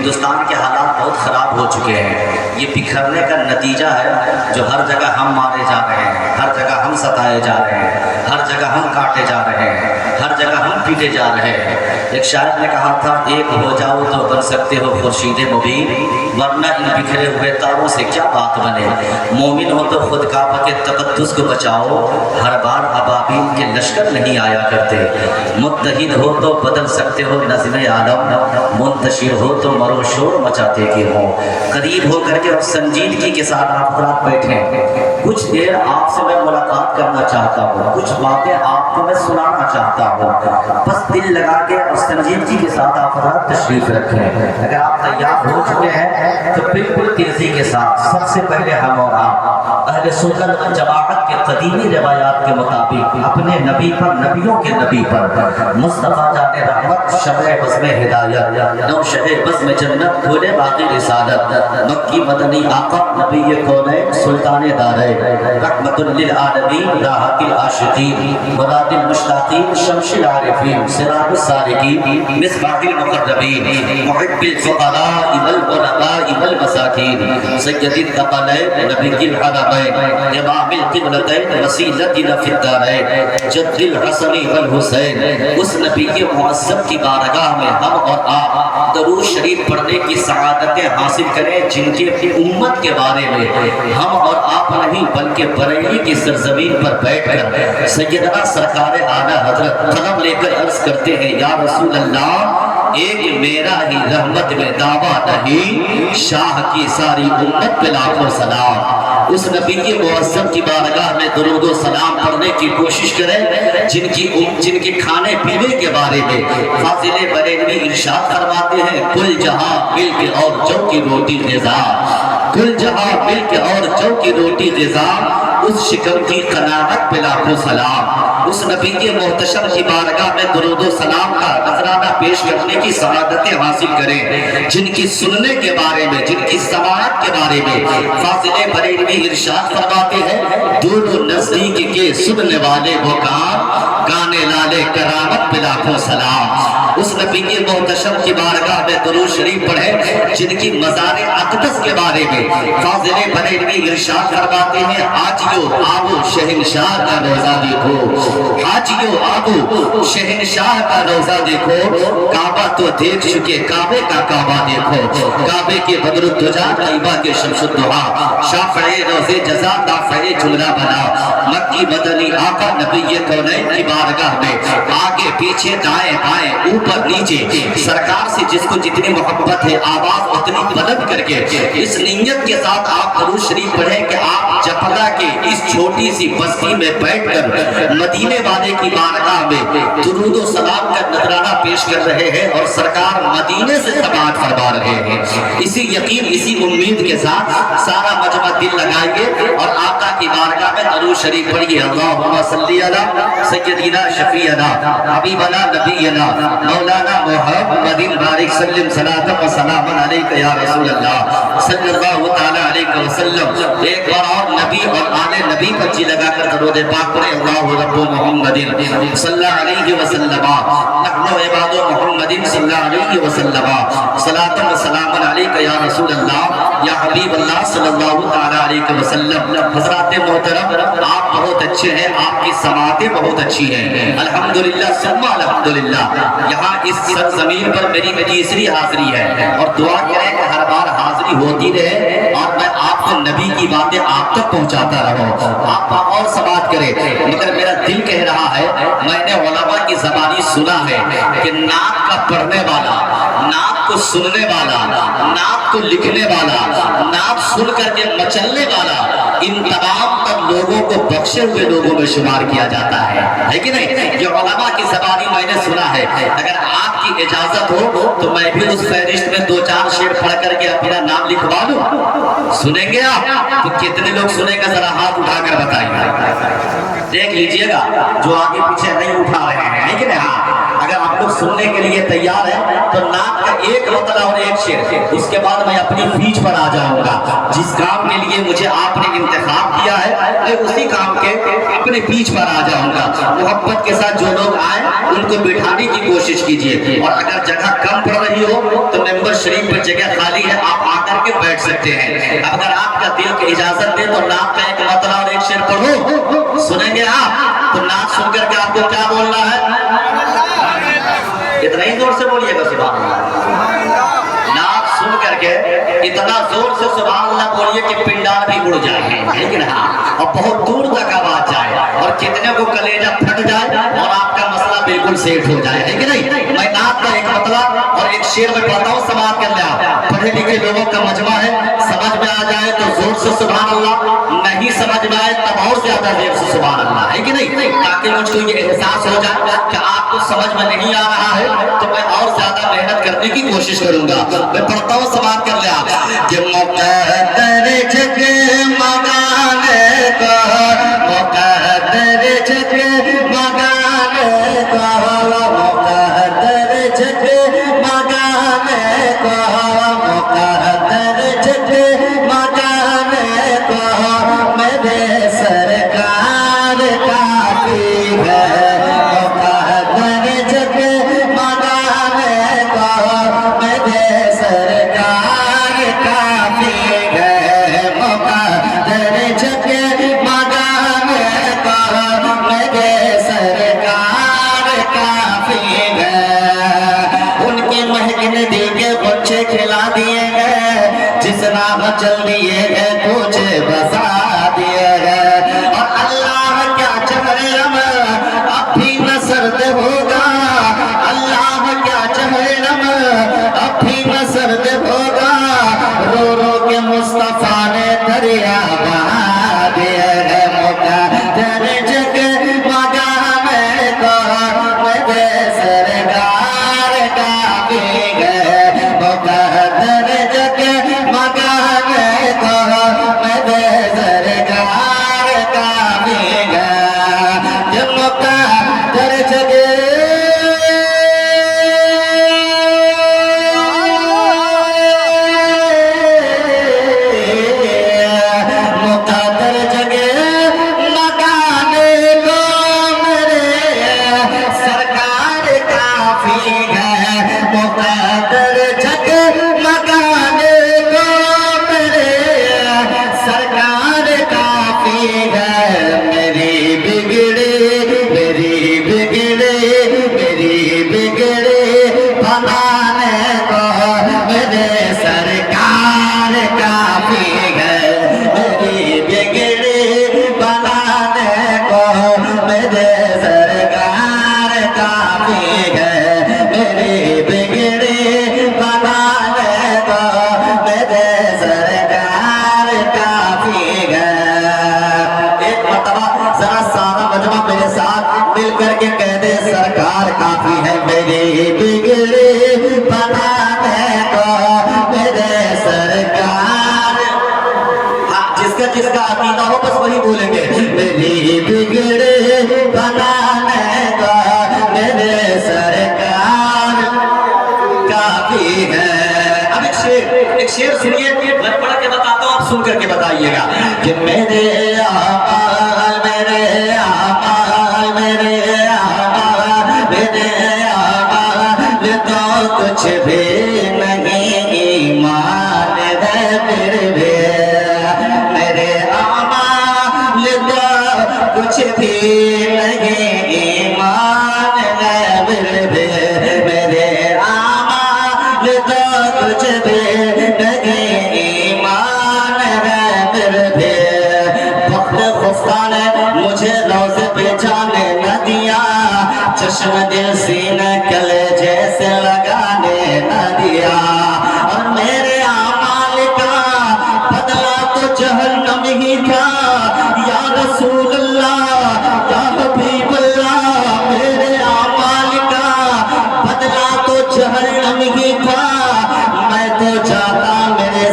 ہندوستان کے حالات بہت خراب ہو چکے ہیں. یہ بکھرنے کا نتیجہ ہے جو ہر جگہ ہم مارے جا رہے ہیں, ہر جگہ ہم ستائے جا رہے ہیں, ہر جگہ ہم کاٹے جا رہے ہیں, ہر جگہ ہم پیٹے جا رہے ہیں. ایک شاعر نے کہا تھا, ایک ہو جاؤ تو بن سکتے ہو خورشید مبین, ورنہ ان بکھرے ہوئے تاروں سے کیا بات بنے. مومن ہو تو خود کعبہ کے تقدس کو بچاؤ, ہر بار ابابیل کے لشکر نہیں آیا کرتے. متحد ہو تو بدل سکتے ہو نظم عالم, منتشر ہو تو مرو شور مچاتے کہ ہو. قریب ہو کر کے اور سنجیدگی کے ساتھ آپ حضرات بیٹھیں. کچھ دیر آپ سے میں ملاقات کرنا چاہتا ہوں, کچھ باتیں آپ کو میں سنانا چاہتا ہوں. بس دل لگا کے اور سنجیدگی کے ساتھ آپ حضرات تشریف رکھیں. اگر آپ تیار ہو چکے ہیں تو بالکل تیزی کے ساتھ سب سے پہلے ہم اور آپ اہل سنت جماعت کے قدیمی روایات کے مطابق اپنے نبی پر, نبیوں کے نبی پر, مصطفیٰ جان رحمت, شمع بزم ہدایت, نو شہ بزم جنت, بھولے باقی رسالت, مکی مدنی آقا نبی کونین, سلطان دارین, رحمت للعالمین, راحت العاشقین, مراد المشتاقین, شمش العارفین, سراج السالکین, مصباح المقربین, محب الفقراء والغرباء والمساکین, سید الثقلین, نبی الحرمین, امام القبلتین, وسیلتنا فی الدارین, جد الحسن والحسین. اس نبی معظم کی بارگاہ میں ہم اور آپ درود شریف پڑھنے کی سعادتیں حاصل کریں, جن کی اپنی امت کے بارے میں ہم اور آپ نہیں بلکہ بریلی کی سرزمین پر بیٹھ کر سیدنا سرکار اعلیٰ حضرت قدم لے کر عرض کرتے ہیں, یا رسول اللہ, ایک میرا ہی رحمت میں دعویٰ نہیں, شاہ کی ساری امت پہ لاکھوں سلام. اس نبی کے معظم کی بارگاہ میں درود و سلام پڑھنے کی کوشش کریں جن کے کھانے پینے کے بارے میں فاضل بریلوی ارشاد فرماتے ہیں, کل جہاں مل کے اور جو کی روٹی غذا, کل جہاں مل کے اور جو کی روٹی غذا, اس شکم کی قناعت پہ لاکھوں سلام. اس نبی کے محتشم کی بارگاہ میں درود و سلام کا نذرانہ پیش کرنے کی سعادتیں حاصل کریں, جن کی سننے کے بارے میں, جن کی سماعت کے بارے میں فاضل بریلوی ارشاد فرماتے ہیں, دور و نزدیک کے سننے والے وہ کام, گانے لالے کرامت پہ لاکھوں سلام. اس نبی کے محتشم کی بارگاہ میں درود شریف پڑھیں جن کی مزار اقدس کے بارے میں فاضل بریلوی ارشاد فرماتے ہیں, حاجیو آبو شہنشاہ کا روزہ دیکھو, حاجیو آبو شہنشاہ کا روزہ دیکھو, کعبہ تو دیکھ چکے, کعبے کا کعبہ دیکھو, کعبے کے بدر الدجا, طیبہ کے شمس الدحا, شافع روز جزا, دافع جملہ بنا, مکی مدنی آقا نبی کونین کی بارگاہ میں آگے پیچھے دائیں بائیں اوپر نیچے سرکار سے جس کو جتنی محبت ہے آواز اتنی بلند کر کے اس نیت کے ساتھ آپ درود شریف پڑھیں کہ آپ جپلا کے اس چھوٹی سی بستی میں بیٹھ کر مدینے والے کی بارگاہ میں درود و سلام کا نذرانہ پیش کر رہے ہیں اور سرکار مدینے سے سماعت فرما رہے ہیں. اسی یقین, اسی امید کے ساتھ سارا مجمع دل لگائیے اور آقا کی بارگاہ میں درود شریف پڑھیے. اللہم صلی علی سیدنا شفیعنا حبیبنا نبینا مولانا محمد بارک سلم صلاۃ و سلام علیک یا رسول اللہ صلی اللہ تعالی علیہ وسلم. ایک بار اور نبی اور آل نبی پر جی لگا کر درود پاک پڑھیں. اللہ رب محمد صلی اللہ علیہ وسلم, نحن عباد محمد صلی اللہ علیہ وسلم, صلاۃ و سلام علیک یا رسول اللہ یا حبیب اللہ صلی اللہ تعالی علیہ وسلم. حضرات محترم, آپ بہت اچھے ہیں, آپ کی سماعتیں بہت اچھی ہیں, الحمدللہ ثم الحمدللہ. یہاں اس سرزمین پر میری تیسری حاضری ہے اور دعا کریں کہ ہر بار حاضری ہوتی رہے اور میں آپ کو نبی کی باتیں آپ تک پہنچاتا رہوں. آپ اور سماعت کریں, مگر میرا دل کہہ رہا ہے, میں نے علماء کی زبانی سنا ہے کہ نعت کا پڑھنے والا, نعت کو سننے والا, نعت کو لکھنے والا, نعت سن کر کے مچلنے والا, ان تمام تر لوگوں کو بخشے ہوئے لوگوں میں شمار کیا جاتا ہے کہ نہیں؟ یہ علماء کی زبانی میں نے سنا ہے. اگر آپ کی اجازت ہو تو میں بھی اس فہرست میں 2-4 شعر پڑھ کر کے اپنا نام لکھوا لوں. سنیں گے آپ تو کتنے لوگ سنیں گے ذرا ہاتھ اٹھا کر بتائیے. دیکھ لیجئے گا جو آگے پیچھے نہیں اٹھا رہے ہیں کہ نہیں. اگر آپ لوگ سننے کے لیے تیار ہیں تو نعت کا ایک مطلع اور ایک شعر، اس کے بعد میں اپنی پیچھ پر آ جاؤں گا. جس کام کے لیے مجھے آپ نے انتخاب کیا ہے میں اسی کام کے اپنے پیچھ پر آ جاؤں گا. محبت کے ساتھ جو لوگ آئیں ان کو بٹھانے کی کوشش کیجیے، اور اگر جگہ کم پڑ رہی ہو تو ممبر شریف پر جگہ خالی ہے، آپ آ کر کے بیٹھ سکتے ہیں. اگر آپ کا دل کی اجازت دے تو نعت کا ایک مطلع اور ایک شعر پڑھو. سنیں گے آپ تو نعت سن کر کے آپ کو کیا بولنا ہے؟ اتنا ہی زور سے بولیے گا سبحان اللہ. نعت سن کر کے اتنا زور سے سبحان اللہ بولیے کہ پنڈال بھی اڑ جائے، لیکن ہاں اور بہت دور تک آواز جائے اور کتنے کو کلیجہ پھٹ جائے اور آپ کا مسئلہ بالکل سیٹ ہو جائے، ہے کہ نہیں؟ میں نعت کا ایک مطلع اور ایک شعر میں پڑھتا ہوں، سماعت کر لیں. پڑھے لکھے لوگوں کا مجمع ہے، سمجھ میں آ جائے تو زور سے سبحان اللہ، نہیں سمجھ میں آئے تب اور زیادہ دیر سے سبحان اللہ، ہے کہ نہیں؟ تاکہ مجھ کو یہ احساس ہو جائے کہ آپ کو سمجھ میں نہیں آ رہا ہے تو میں اور زیادہ محنت کرنے کی کوشش کروں گا. میں پڑھتا ہوں، سماعت کر لیں آپ. کہ مقدر جگ مگانے کو، مقدر جگ مگانے کو، مقدر جگ مگانے کو، مقدر جگ مگانے کو میرے سرکار کافی ہے. مقدر جگ مگانے کو میرے سرکار کافی ہے. مقدر جگ مگانے کو میرے سرکار کافی ہے. ان کے مہکنے دل کے بچے کھلا دیے ہیں، جس راہ چل دیے ہیں تجھے بسا دیے ہیں. اور اللہ کیا چاہے ہم اب بھی نہ سرد ہوگا، اللہ کیا چاہے ہم اب بھی نہ سرد ہوگا. رو رو کے مصطفیٰ نے دریا بہا دیا ہے. مقدر جگ مگانے کو میرے سرکار کافی ہے. مقدر جگ مگانے کو میرے سرکار کافی ہے. یہ مقدر جگ مقدر جگ مگانے کو میرے سرکار کافی ہے. مقدر جگ مگانے کو میرے سرکار کافی ہے. میری بگڑی میری بگڑی میری بگڑی بنانے کو میرے سرکار کافی ہے. میری بگڑی بنانے کو میرے سرکار کافی ہے. میری بگڑی بنانے کو میرے سرکار کافی ہے. ایک مرتبہ ذرا سارا مجمع میرے ساتھ مل کر کے کہہ دے سرکار کافی ہے. میری بگڑی بنانے کو میرے سرکار، جس کا عقیدہ ہو بس وہی بولیں گے. میری بگڑی بنانے کو میرے سرکار کافی ہے. اب ایک شعر سنیے، میں پڑھ کے بتاتا ہوں، آپ سن کر کے بتائیے گا. کہ میرے آمال میرے آمال میرے آمال میرے آمال تو کچھ بھی نہیں، ایمان ہے پھر بھی. میرے آمال تو کچھ بھی نہیں، ایمان ہے پھر بھی. میرے آمال تو کچھ بھی نہیں، ایمان ہے پھر بھی. وقت خفتہ نے مجھے روزے پہ جانے نہ دیا، چشم دل سینے کلے جیسے لگانے نہ دیا. اور میرے اعمال کا بدلہ تو جہنم ہی تھا. یا رسول اللہ یا حبیب اللہ، میرے اعمال کا بدلہ تو جہنم ہی تھا. میں تو چاہتا میرے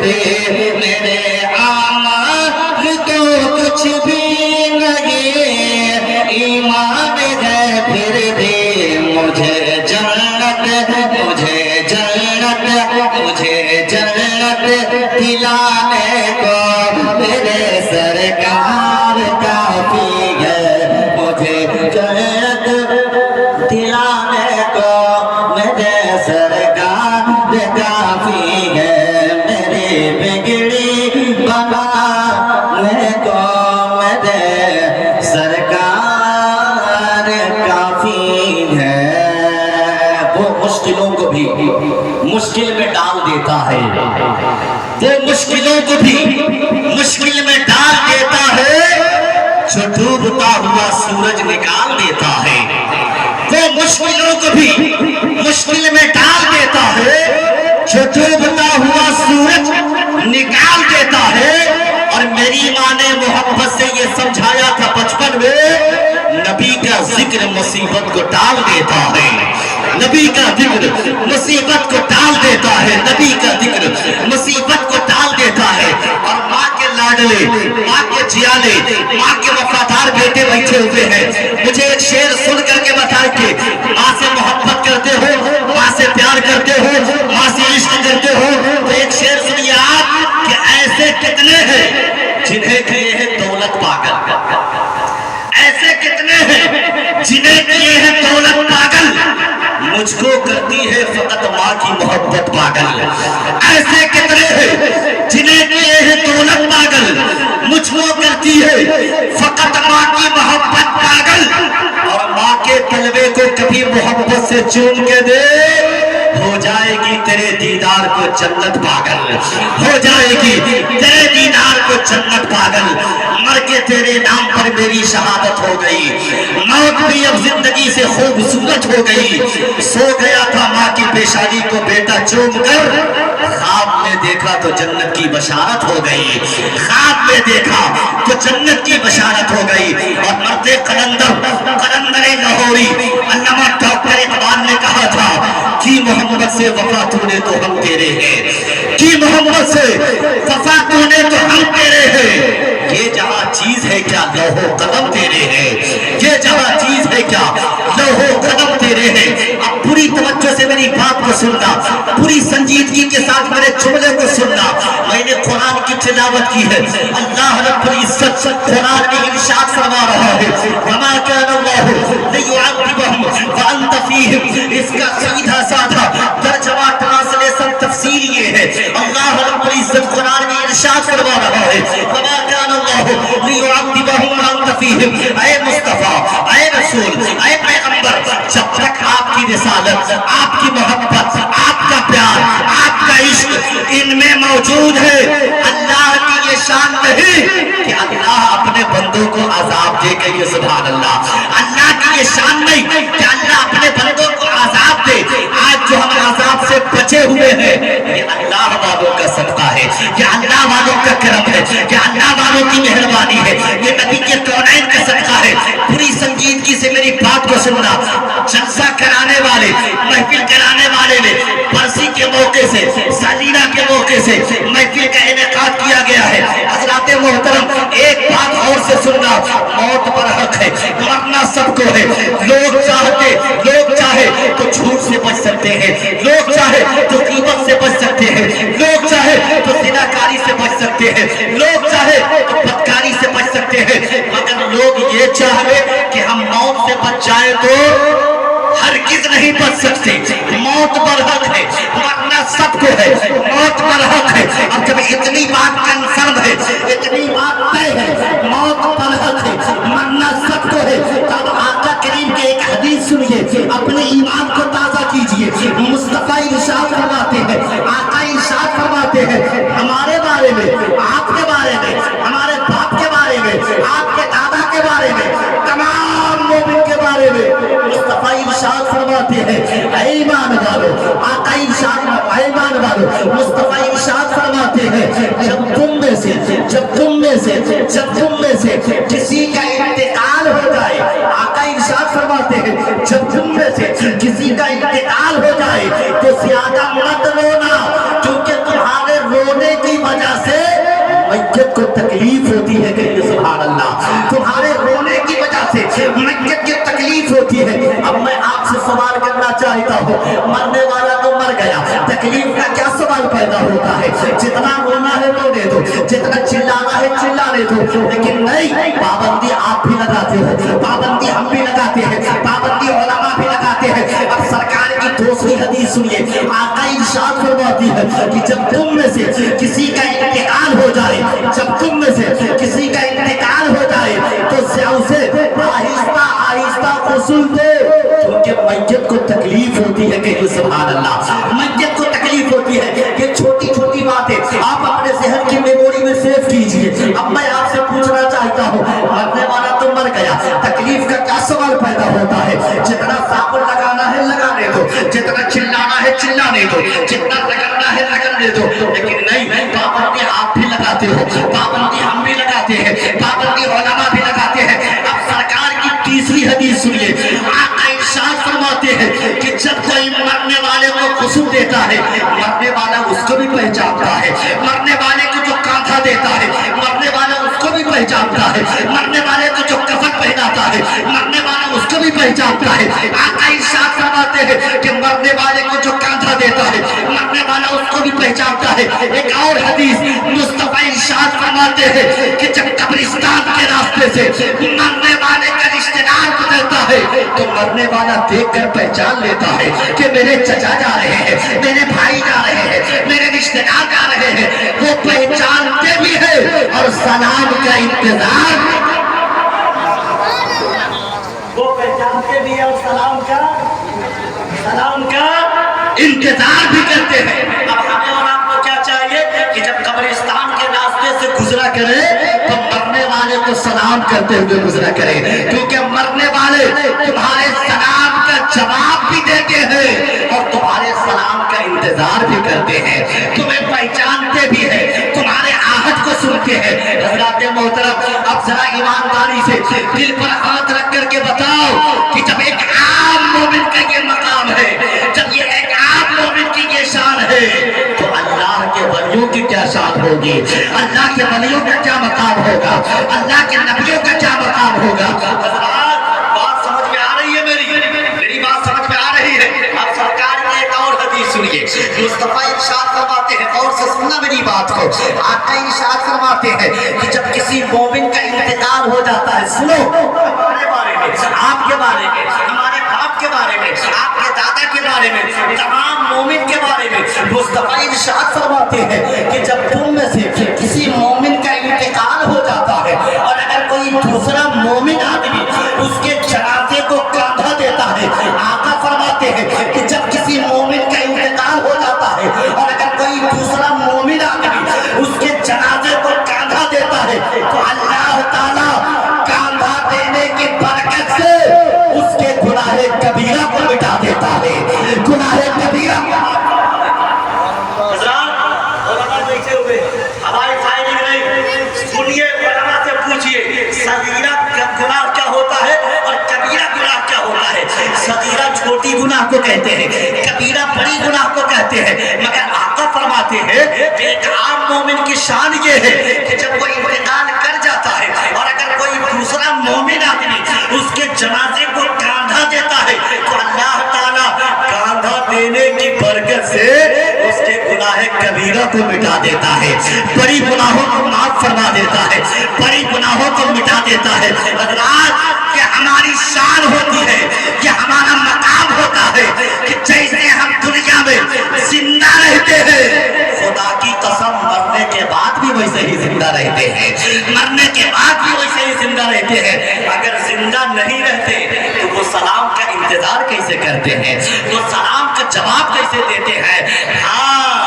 بھی میرے اعمال تو کچھ بھی نہیں، ایمان ہے پھر بھی مجھے جنت، مجھے جنت، مجھے جنت دلانے کو میرے سرکار کافی ہے، مجھے جنت دلانے کو میرے سرکار کافی ہے، میری بگڑی بنانے کو میرے سرکار کافی ہے۔ وہ مشکلوں کو بھی مشکل میں ڈال دیتا ہے، وہ مشکلوں کو بھی مشکل میں ڈال دیتا ہے، جو ڈوبتا ہوا سورج نکال دیتا ہے، وہ مشکلوں کو بھی مشکل میں ڈال دیتا ہے، جو ڈوبتا ہوا سورج نکال دیتا ہے۔ اور میری ماں نے محبت سے یہ سمجھایا تھا بچپن میں، نبی کا ذکر مصیبت کو ٹال دیتا ہے، نبی کا ذکر مصیبت کو ٹال دیتا ہے، نبی کا ذکر مصیبت کو ٹال دیتا ہے۔ اور ماں کے لاڈلے، ماں کے جیالے، ماں کے وفادار بیٹے بیٹھے ہوئے ہیں، مجھے ایک شعر سن کر کے بتائیں کہ ماں سے محبت کرتے ہو، ماں سے پیار کرتے ہو، ماں سے عشق کرتے ہو، تو ایک شعر سنیے آپ کہ ایسے کتنے ہیں جنہیں کیے ہیں دولت پاگل، ایسے کتنے ہیں جنہیں کیے ہیں دولت پاگل، مجھ کو کرتی ہے فقط ماں کی محبت پاگل۔ ایسے کتنے ہیں جنہیں کیے ہیں دولت پاگل، مجھ کو کرتی ہے فقط ماں کی محبت پاگل۔ اور ماں کے طلبے کو کبھی محبت سے چوم کے دے، ہو جائے گی تیرے دیدار کو جنت پاگل، ہو جائے گی تیرے دیدار کو جنت پاگل۔ مر کے تیرے نام پر میری شہادت ہو گئی، موت بھی اب زندگی سے خوبصورت ہو گئی۔ سو گیا تھا ماں کی پیشانی کو بیٹا چوم کر، خواب میں دیکھا تو جنت کی بشارت ہو گئی، خواب میں دیکھا تو جنت کی بشارت ہو گئی۔ اور مرد قلندر لاہوری علامہ ڈاکٹر اقبال نے کہا تھا کہ محمد سے وفا تو نے تو ہم تیرے ہیں، کہ محمد سے وفا تو نے تو ہم تیرے ہیں، یہ جہاں چیز ہے کیا لوح و قلم تیرے ہیں، یہ جہاں چیز ہے کیا لوح و قلم تیرے ہیں۔ اب پوری توجہ سے میری بات کو سننا، پوری سنجیدگی کے ساتھ میرے جملے کو سننا۔ میں نے قرآن کی تلاوت کی ہے، اللہ رب العزت قرآن میں ارشاد فرما رہا ہے، وَمَا كَانَ اللَّهُ لِيُعَذِّبَهُمْ وَأَنْتَ فِيهِمْ۔ اس کا سیدھا سادھا ترجمہ ٹرانسلیشن تفسیر یہ ہے، اللہ رب العزت قرآن میں ارشاد فرما رہا ہے، وَمَا كَانَ اللَّهُ لِيُعَذِّبَهُمْ وَأَنْتَ فِيهِمْ۔ اے مصطفیٰ، اے رسول، اے پیغمبر، جب تک آپ کی رسالت، آپ کی محبت، آپ کا پیار، آپ کا عشق ان میں موجود ہے، اللہ کی یہ شان نہیں کہ اللہ اپنے بندوں کو عذاب دے کہ یہ سبحان اللہ، اللہ کی یہ شان نہیں کہ اللہ اپنے بندوں کو عذاب دے۔ آج جو ہم عذاب سے بچے ہوئے ہیں، یہ اللہ والوں کا صدقہ ہے، یہ اللہ والوں کا کرم ہے، یہ اللہ والوں کی مہربانی ہے، یہ نبی کے کونین کا صدقہ ہے۔ پوری سنجیدگی سے میری بات کو سننا۔ جلسہ کرانے والے، محفل کرانے والے نے برسی کے موقع سے، سالینہ کے موقع سے محفل کا انعقاد کیا گیا ہے۔ حضرات محترم، ایک بات اور سے سننا، موت پر حق ہے، مرنا سب کو ہے۔ لوگ چاہے تو جھوٹ سے بچ سکتے ہیں، لوگ چاہے تو غیبت سے بچ سکتے ہیں، لوگ چاہے تو زناکاری سے بچ سکتے ہیں، لوگ چاہے تو بدکاری سے بچ سکتے ہیں، مگر لوگ یہ چاہے کہ ہم موت سے بچ جائیں تو ہرگز نہیں بچ سکتے۔ موت پر حق ہے، مرنا سب کو ہے، موت پر حق ہے۔ اب جب اتنی بات کنفرم ہے، اتنی بات طے ہے، موت پر حق ہے، مرنا سب کو ہے، تب آقا کریم کے ایک حدیث سنیے، اپنے ایمان کو تازہ کیجئے۔ مصطفیٰ ارشاد فرماتے ہیں، آقا ارشاد فرماتے ہیں، ہمارے بارے میں، آپ کے بارے میں، ہمارے باپ کے بارے میں، آپ کے دادا کے بارے میں، تمام مومن کے بارے میں مصطفیٰ ارشاد فرماتے ہیں، اے ایمان والو، آقا ارشاد، اے ایمان والو، مصطفیٰ ارشاد فرماتے ہیں، جب تم میں سے کسی کا انتقال ہو جائے، آقا ارشاد فرماتے ہیں، جب تم میں سے کسی کا انتقال ہو جائے تو زیادہ مت رونا، کیونکہ تمہارے رونے کی وجہ سے میت کو تکلیف ہوتی ہے، کہ سبحان اللہ، تمہارے رونے کی وجہ سے میت کی تکلیف ہوتی ہے۔ اب میں آپ سے سوال کرنا چاہتا ہوں، مرنے والا تو مر گیا، تکلیف کا کیا سوال پیدا ہوتا ہے؟ جتنا رونا ہے رونے دو، جتنا چلانا ہے چلانے دو، لیکن نہیں، پابندی آپ بھی لگاتے ہو، پابندی ہم بھی لگاتے ہیں، پابندی علماء بھی لگاتے ہیں۔ اب سرکار کی دوسری حدیث سنیے، آقا ارشاد فرماتی ہے کہ جب تم میں سے کسی کا انتقال ہو جائے، جب تم میں سے کسی کا انتقال ہو جائے تو اسے آہستہ آہستہ غسل دو، کیونکہ میت کو تکلیف ہوتی ہے، کہ سبحان اللہ، میت کو تکلیف ہوتی ہے۔ یہ چھوٹی چھوٹی باتیں آپ اپنے ذہن کی میموری میں سیو کیجئے۔ اب میں آپ سے پوچھنا چاہتا ہوں، مرنے والا تو مر گیا، تکلیف کا کیا سوال پیدا ہوتا ہے؟ جتنا صابن لگانا ہے لگانے دو، جتنا چلانا ہے چلانے دو، جتنا رگڑنا ہے رگڑنے دو، لیکن نہیں، پابندی آپ بھی لگاتے ہو، پابندی ہم بھی لگاتے ہیں، پابندی علماء بھی لگاتے ہیں۔ اب سرکار کی تیسری حدیث سنیے، آقا ارشاد فرماتے ہیں کہ جب کوئی مرنے والے کو غسل دیتا ہے، مرنے والا اس کو بھی پہچانتا ہے، مرنے والے کو جو کاندھا دیتا ہے، مرنے والا اس کو بھی پہچانتا ہے، مرنے والے کو جو کفن پہناتا ہے، مرنے والا اس کو بھی پہچانتا ہے۔ آقا ارشاد فرماتے ہیں کہ مرنے والے کو جو کاندھا دیتا ہے، مرنے والا اس کو بھی پہچانتا ہے۔ ایک اور حدیث مصطفیٰ ارشاد فرماتے ہیں کہ جب قبرستان کے راستے سے مرنے والے کا رشتہ دار گزرتا ہے تو مرنے والا دیکھ کر پہچان لیتا ہے کہ میرے چچا جا رہے ہیں، میرے بھائی جا رہے ہیں، میرے رشتہ دار جا رہے ہیں، وہ پہچانتے بھی ہیں اور سلام کا انتظار، وہ پہچانتے بھی ہیں اور سلام کا انتظار بھی کرتے ہیں۔ اب ہمیں اور آپ کو کیا چاہیے کہ جب قبرستان کے راستے سے گزرا کرے تو مرنے والے کو سلام کرتے ہوئے گزرا کرے، کیونکہ مرنے والے تمہارے سلام کا جواب بھی دیتے ہیں اور تمہارے سلام کا انتظار بھی کرتے ہیں، تمہیں پہچانتے بھی ہیں، تمہارے آہٹ کو سنتے ہیں۔ حضرات محترم، اب ذرا ایمانداری سے دل پر ہاتھ رکھ کر کے بتاؤ کہ جب ایک عام مومن کا یہ مقام ہے، جب یہ ایک عام مومن کی یہ شان ہے، تو اللہ کے ولیوں کی کیا شان ہوگی، اللہ کے ولیوں کا کیا مقام ہوگا، اللہ کے نبیوں کا کیا مقام ہوگا۔ حضرات، بات سمجھ میں آ رہی ہے؟ میری بات سمجھ میں آ رہی ہے؟ اب سرکار کی ایک اور حدیث سنیے، مصطفیٰ ارشاد فرماتے ہیں، اور سے سننا میری بات کو، آقا ارشاد فرماتے ہیں کہ جب کسی مومن کا انتقال ہو جاتا ہے، سنو، ہمارے بارے میں، آپ کے بارے میں، ہمارے باپ کے بارے میں، آپ کے دادا کے بارے میں، تمام مومن کے بارے میں مصطفیٰ ارشاد فرماتے ہیں کہ جب تم میں سے کسی مومن کا انتقال ہو جاتا ہے اور اگر کوئی دوسرا مومن آدمی اس کے جنازے کو کاندھا دیتا ہے، آقا فرماتے ہیں کہ جب کسی مومن کا انتقال ہو جاتا ہے اور اگر کوئی دوسرا مومن آدمی اس کے جنازے کو کاندھا دیتا ہے تو اللہ تعالیٰ کاندھا دینے کی برکت سے اس کے گناہ کبیرہ کو مٹا دیتا ہے، گناہ کبیرہ کو۔ حضرات، علماء بیٹھے ہوئے، ہماری فائدہ نہیں، سنیے، علماء سے پوچھئے صغیرہ گناہ کیا ہوتا ہے اور کبیرہ گناہ کیا ہوتا ہے۔ صغیرہ چھوٹی گناہ کو کہتے ہیں، کبیرہ بڑی گناہ کو کہتے ہیں، مگر آقا فرماتے ہیں کہ ایک عام مومن کی شان یہ ہے کہ جب وہ انتقال کر جاتا ہے اور اگر کوئی دوسرا مومن آدمی اس کے جنازے کو کاندھا دیتا ہے تو اللہ تعالیٰ کاندھا دینے کی برکت سے اس کے گناہ کبیرہ کو مٹا دیتا ہے، بڑی گناہوں کو معاف فرما دیتا ہے، بڑی گناہوں کو مٹا دیتا ہے۔ حضرات، یہ ہماری شان ہوتی ہے، یہ ہمارا مقام ہوتا ہے کہ جیسے ہم دنیا میں زندہ رہتے ہیں، خدا کی قسم مرنے کے بعد بھی ویسے ہی زندہ رہتے ہیں، مرنے کے بعد بھی ویسے ہی زندہ رہتے ہیں۔ اگر زندہ نہیں رہتے تو وہ سلام کا انتظار کیسے کرتے ہیں، وہ سلام کا جواب کیسے دیتے ہیں؟ ہاں،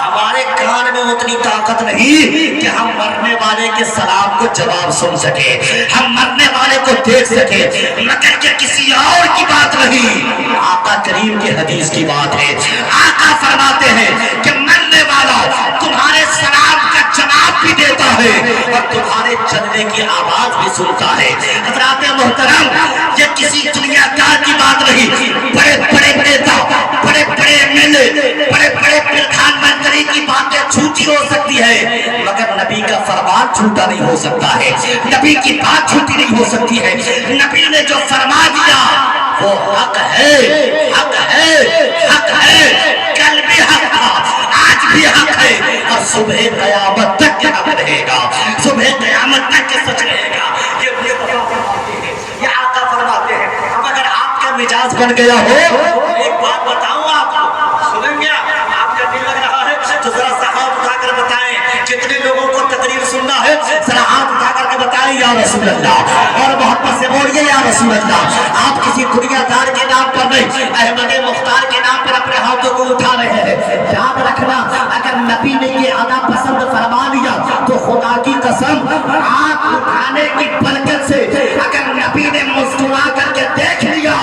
ہمارے کان میں اتنی طاقت نہیں کہ ہم مرنے والے کے سلام کو جواب سن سکے، ہم مرنے والے کو دیکھ سکے، مگر یہ کسی اور کی بات نہیں، آقا کریم کی حدیث کی بات ہے۔ آقا فرماتے ہیں کہ مرنے والا تمہارے سلام کا جواب بھی دیتا ہے اور تمہارے چلنے کی آواز بھی سنتا ہے۔ حضرات محترم، یہ کسی دنیا دار کی بات نہیں، بڑے بڑے نیتا، بڑے بڑے ایم ایل اے، بڑے بڑے پردھان منتری کی باتیں बात झूठी हो सकती है मगर नबी का फरमान झूठा नहीं हो सकता है, नबी की बात झूठी नहीं हो सकती है। नबी ने जो फरमा दिया वो हक है, हक है, हक है, कल भी हक था, आज भी हक है और सुबह क़यामत तक के हक रहेगा, सुबह क़यामत तक के सच रहेगा। ये मुस्तफा फरमाते हैं, ये आका फरमाते हैं। अब अगर आपका मिजाज बन गया हो, एक बात बताऊं आपको, सुनेंगे? आपका दिल लग रहा है तो जरा सा हाथ उठाकर बताएं, कितने लोगों को तकरीर सुनना है, जरा हाथ उठा करके बताएं या रसूल अल्लाह, और मोहब्बत से बोलिए या रसूल अल्लाह। आप किसी दुनियादार के नाम पर नहीं, अहमद मुख्तार के नाम पर अपने हाथों को उठा रहे हैं। याद रखना, अगर नबी ने ये अदा पसंद फरमा लिया तो खुदा की कसम हाथ उठाने की बरकत से अगर नबी ने मुस्कुरा करके देख लिया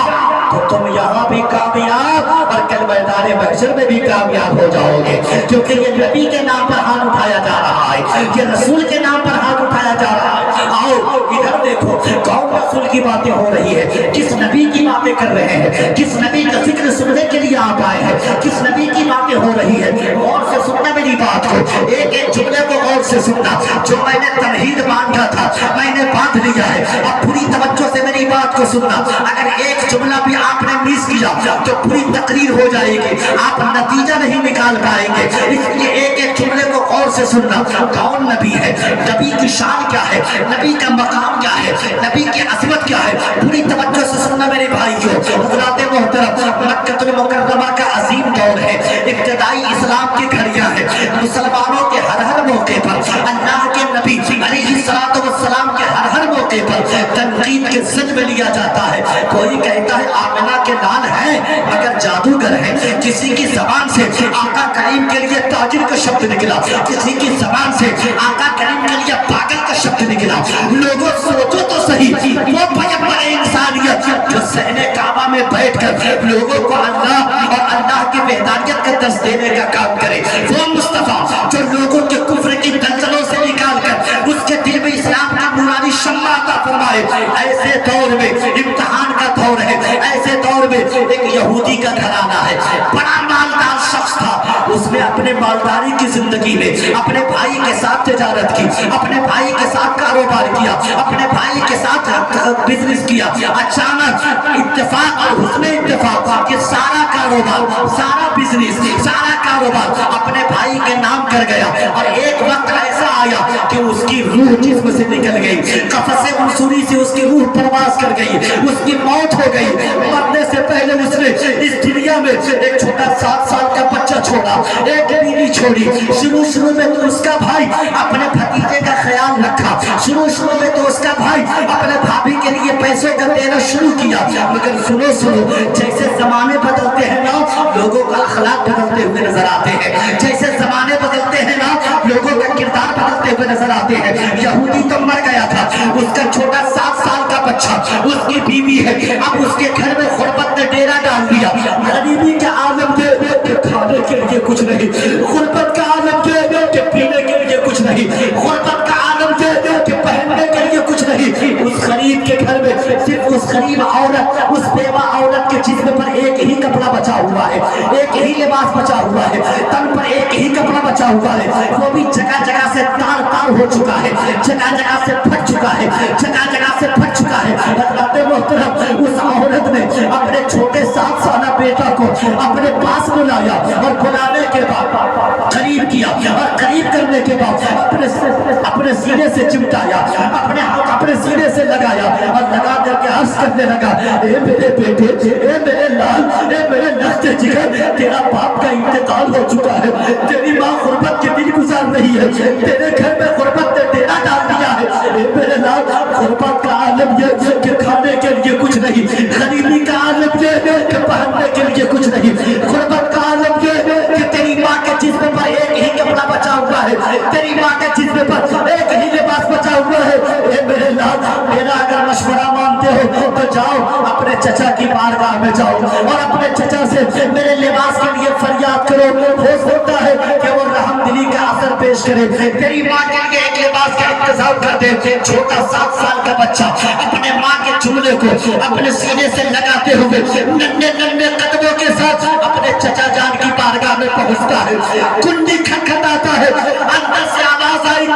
तो तुम यहाँ भी कामयाब और कल मैदान महशर में भी कामयाब हो जाओगे, क्योंकि ये नबी के नाम पर हाथ उठाया जा रहा है, ये रसूल के नाम पर हाथ उठाया जा रहा है। आओ इधर देखो, कौन रसूल की बातें हो रही है, किस नबी की बातें कर रहे हैं, किस नबी का जिक्र सुनने के लिए आप आए हैं, किस नबी की बातें हो रही है। गौर से सुनना मेरी बात को, एक एक जुमले को गौर से सुनना। जो मैंने तमहीद बांधा था मैंने बांध लिया है, अब पूरी तवज्जो से मेरी बात को सुनना। अगर एक जुमला भी आपने मिस किया तो पूरी तकरीर हो जाएगी, आप नतीजा नहीं निकाल पाएंगे, इसलिए एक एक जुमले को गौर से सुनना। कौन नबी है, नबी की शान क्या है, नबी का मकाम क्या है, नबी की अज़मत क्या है, पूरी तवज्जो से सुनना मेरे भाइयों। हज़रात मोहतरम, मक्कतुल मुकर्रमा का अजीम दौर है, इब्तिदाई इस्लाम की घड़ियां हैं, मुसलमानों के हर हर मौके पर अल्लाह के नबी अलैहिस्सलातु वस्सलाम के हर हर मौके पर तनकीद के ज़द में लिया जाता है। कोई कहता है आमिना के लाल है मगर जादूगर है, किसी की जबान से आका करीम के लिए ताजिर का शब्द निकला, किसी की जबान से आका करीम के लिए पागल का शब्द निकला। लोगों सोचो तो सही, वो पैगंबर इंसानियत जो सहने काबा में बैठकर लोगों को अल्लाह और अल्लाह की वहदानियत का दर्स देने का काम करे, वो मुस्तफा जो लोगों के कुफ्र की दलदलों से निकाल कर उसके दिल में इस्लाम का नूरानी शम्मा अता फरमाए। ऐसे दौर में इम्तिहान का दौर है, ऐसे दौर में एक यहूदी का घराना है, बड़ा मालदार शख्स था, उसने अपने मालदारी की जिंदगी में अपने भाई के साथ तिजारत की, अपने भाई के साथ कारोबार किया, अपने भाई के साथ बिजनेस किया। अचानक इत्तेफाक और हुस्ने इत्तेफाक ये सारा कारोबार, सारा बिजनेस, सारा कारोबार अपने भाई के नाम कर गया। और एक वक्त ऐसा आया कि उसकी रूह जिस्म से निकल गई, कफ़स मंसूरी से उसकी रूह परवास कर गई, उसकी मौत हो गई। मरने से पहले उसने इस दुनिया में एक छोटा 7 साल का बच्चा छोड़ा, एक बीवी छोड़ी। शुरू में तो उसका भाई अपने भतीजे का ख्याल रखा, शुरू में तो उसका भाई अपने भाभी के लिए पैसों का देना शुरू किया। मगर सुनो जैसे जमाने बदलते हैं ना, लोगों का अखलाक बदलते हुए नजर आते हैं, जैसे जमाने बदलते हैं ना, लोगों का किरदार बदलते हुए नजर आते हैं। यहूदी तो मर गया था, उसका छोटा 7 साल का बच्चा, उसकी बीवी है, अब उसके घर में गुर्बत ने डेरा डाल दिया। गरीबी के आलम के खाने के लिए कुछ नहीं, गुर्बत का आलम के पीने के लिए कुछ नहीं, गुर्बत का आलम के पहनने के लिए कुछ नहीं। उस गरीब के घर में सिर्फ उस गरीब औरत, उस बेवा औरत के जिस्म पर एक ही कपड़ा बचा हुआ है, एक ही लिबास बचा हुआ है, तन पर एक ही कपड़ा बचा हुआ है, वो भी जगह जगह से तार हो चुका है, जगह जगह से फट चुका है, जगह जगह से फट चुका है। हज़रत मोहतरम, उस औरत ने अपने छोटे 7 साल बेटा को अपने पास बुलाया और बुलाने के बाद करीब किया और करीब करने के बाद अपने सीने से चिमटाया, अपने सीने से लगाया और लगा करके अर्ज करने लगा, ए मेरे बेटे, ए मेरे लाल, ए मेरे लश्ते जिगर, तेरा बाप का इंतकाल हो चुका है, तेरी माँ गुर्बत के दिन गुजार रही है, तेरे घर में गुर्बत ने डेरा डाल दिया है। ए मेरे लाल, गुर्बत का आलम ये कि खाने के लिए कुछ नहीं, गरीबी का आलम ये कि पहनने के लिए कुछ नहीं, गुर्बत का आलम ये कि तेरी माँ के जिस्म पर एक ही कपड़ा बचा हुआ है, तेरी माँ के जिस्म पर एक ही लिबास बचा हुआ है। ए मेरे लाल, मेरा अगर मशवरा मानते हो तो जाओ अपने चचा की बारगाह में जाओ और अपने चचा से मेरे लिबास के लिए फरियाद करो। हो सकता है कि वो रहमदिली का असर पेश करे, तेरी माँ के लिए एक लिबास का इंतजाम कर दे। छोटा 7 साल का बच्चा अपने माँ के जुमले को अपने सीने से लगाते हुए नन्हे नन्हे कदमों के साथ अपने चचा जान की बारगाह में पहुंचता है। कुंडी खटखटाता है, अंदर से आवाज आई,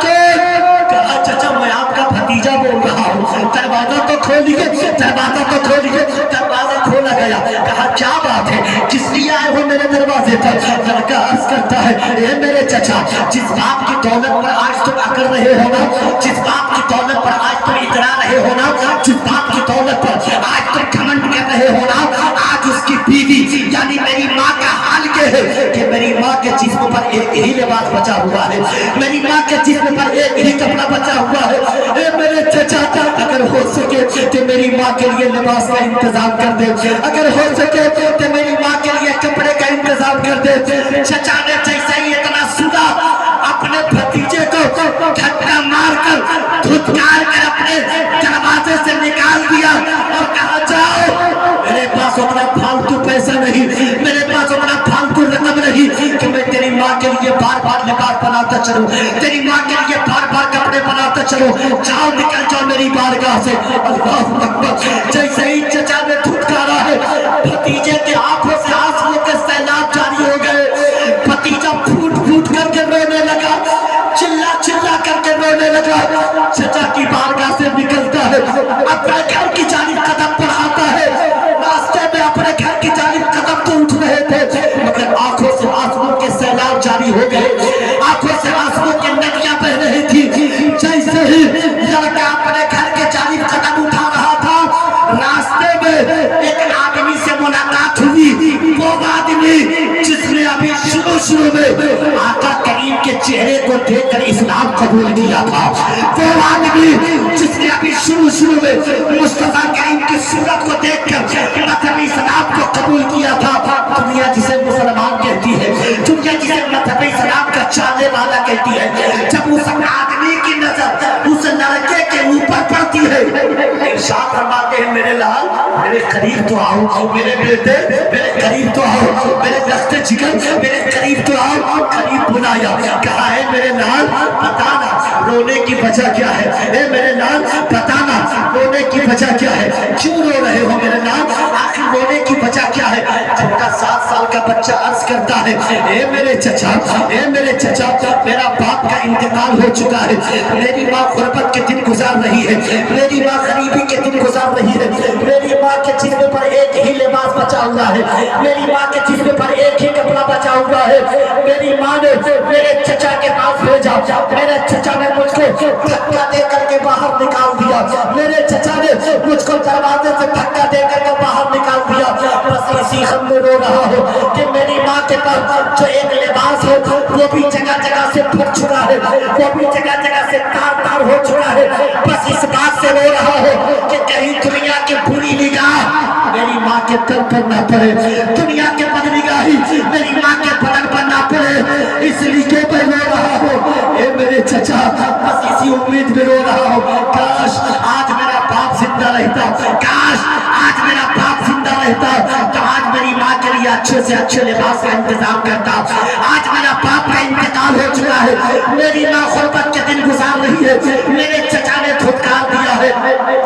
कहा चचा मैं आपका भतीजा बोल रहा हूँ। दरवाजा तो खोलिए, दरवाजा तो खोलिए। दरवाजा खोला गया। कहा क्या बात है, किस लिए आए हो मेरे दरवाजे पर? लड़का अर्ज करता है, ए मेरे चचा, जिस बाप की दौलत पर आज तुम अकड़ रहे हो ना, जिस बाप की दौलत पर आज तुम इतरा रहे हो ना, जिस बाप की दौलत पर आज तुम घमंड कर रहे हो ना, आज उसकी बीवी यानी मेरी माँ का हाल क्या है कि मेरी माँ के जिस्म पर एक ही लिबास बचा हुआ है, मेरी माँ के जिस्म पर एक ही कपड़ा बचा हुआ है। ए मेरे चचा, अगर हो सके तो मेरी माँ के लिए लिबास का इंतजाम कर दे, अगर हो सके तो मेरी माँ के लिए कपड़े का इंतजाम कर दे। चचा ने जैसे ही इतना सुना, अपने भतीजे को धक्का मारकर धुतकार कर अपने दरवाजे से निकाल दिया और कहा जाओ, मेरे पास उतना फालतू पैसा नहीं, मेरे पास उतना फालतू रकम नहीं कि मैं तेरी माँ के लिए बार बार लिबास बनाता चलूं, तेरी माँ के लिए बार बार कपड़े बनाता चलूं। जाओ, निकल जाओ मेरी बारगाह से। अल्लाहू अकबर। जैसे ही चचा ने धुतकारा है, भतीजे के आंखों से आंसुओं के सैलाब जारी हो गए। भतीजा फूट फूट करके रोने लगा, चिल्ला चिल्ला करके रोने लगा। चचा की बारगाह से निकलता है, अपने घर की जानिब कदम बढ़ाता है। रास्ते में अपने घर की जानिब कदम तो उठ रहे थे, मगर आंखों से आंसुओं के सैलाब जारी हो गए, आंखों से आंसुओं की नदियां बह रही थी। जैसे ही लड़का अपने घर के जानिब कदम उठा रहा था, रास्ते में एक आदमी से मुलाकात हुई। वो आदमी जिसने अभी शुरू में आका करीम के चेहरे को देखकर इस्लाम कबूल किया था, वो आदमी जिसने अभी शुरू में मुस्तफा करीम की सूरत को देखकर मजहब इस्लाम को कबूल किया था। दुनिया जिसे मुसलमान कहती है, दुनिया जिसे मजहब इस्लाम का चाहने वाला कहती है, जब उस आदमी की नजर उस लड़के के ऊपर पड़ती है, इरशाद फरमाते हैं, मेरे लाल मेरे करीब तो आओ, मेरे बेटे मेरे करीब तो आओ, मेरे दस्ते जिगर मेरे करीब तो आओ। करीब बुलाया, कहा है मेरे लाल बताना रोने की वजह क्या है, ए मेरे लाल बताना रोने की वजह क्या है, क्यों रो रहे हो मेरे लाल, आखिर रोने की वजह क्या है? छोटा 7 साल का बच्चा अर्ज करता है, ए मेरे चचा, ए मेरे चचा, मेरा बाप का इंतकाल हो चुका है, मेरी माँ गुर्बत के दिन गुजार रही है, मेरी माँ गरीबी के दिन गुजार रही है, मेरी माँ के जिस्म पर एक ही लिबास बचा हुआ है, मेरी माँ के जिस्म पर एक ही कपड़ा बचा हुआ है। मेरी माँ ने मेरे चचा के पास भेजा, मेरे चचा ने मुझको धक्का दे करके बाहर निकाल दिया, मेरे चचा ने मुझको दरवाजे से धक्का दे करके बाहर निकाल दिया। बस इसी गम में रो रहा हूँ कि मेरी माँ के पास जो एक लिबास है वो भी जगह जगह से फट चुका है, वो भी जगह जगह से तार तार हो चुका है। बस इस बात से रो रहा हूँ कि कहीं दुनिया की बुरी निगाह मेरी माँ के तन पर ना पड़े, दुनिया के बदनिगाही मेरी माँ के बदन पर ना पड़े, इसलिए मैं रो रहा हूँ। ए मेरे चचा, बस इसी उम्मीद में रो रहा हूँ, काश आज मेरा बाप जिंदा रहता, काश आज मेरा बाप जिंदा रहता तो आज मेरी माँ के लिए अच्छे से अच्छे लिबास का इंतजाम करता। आज मेरा बाप का इंतकाल हो चुका है, मेरी माँ गुर्बत के दिन गुजार रही है, मेरे चचा ने धुतकार दिया है।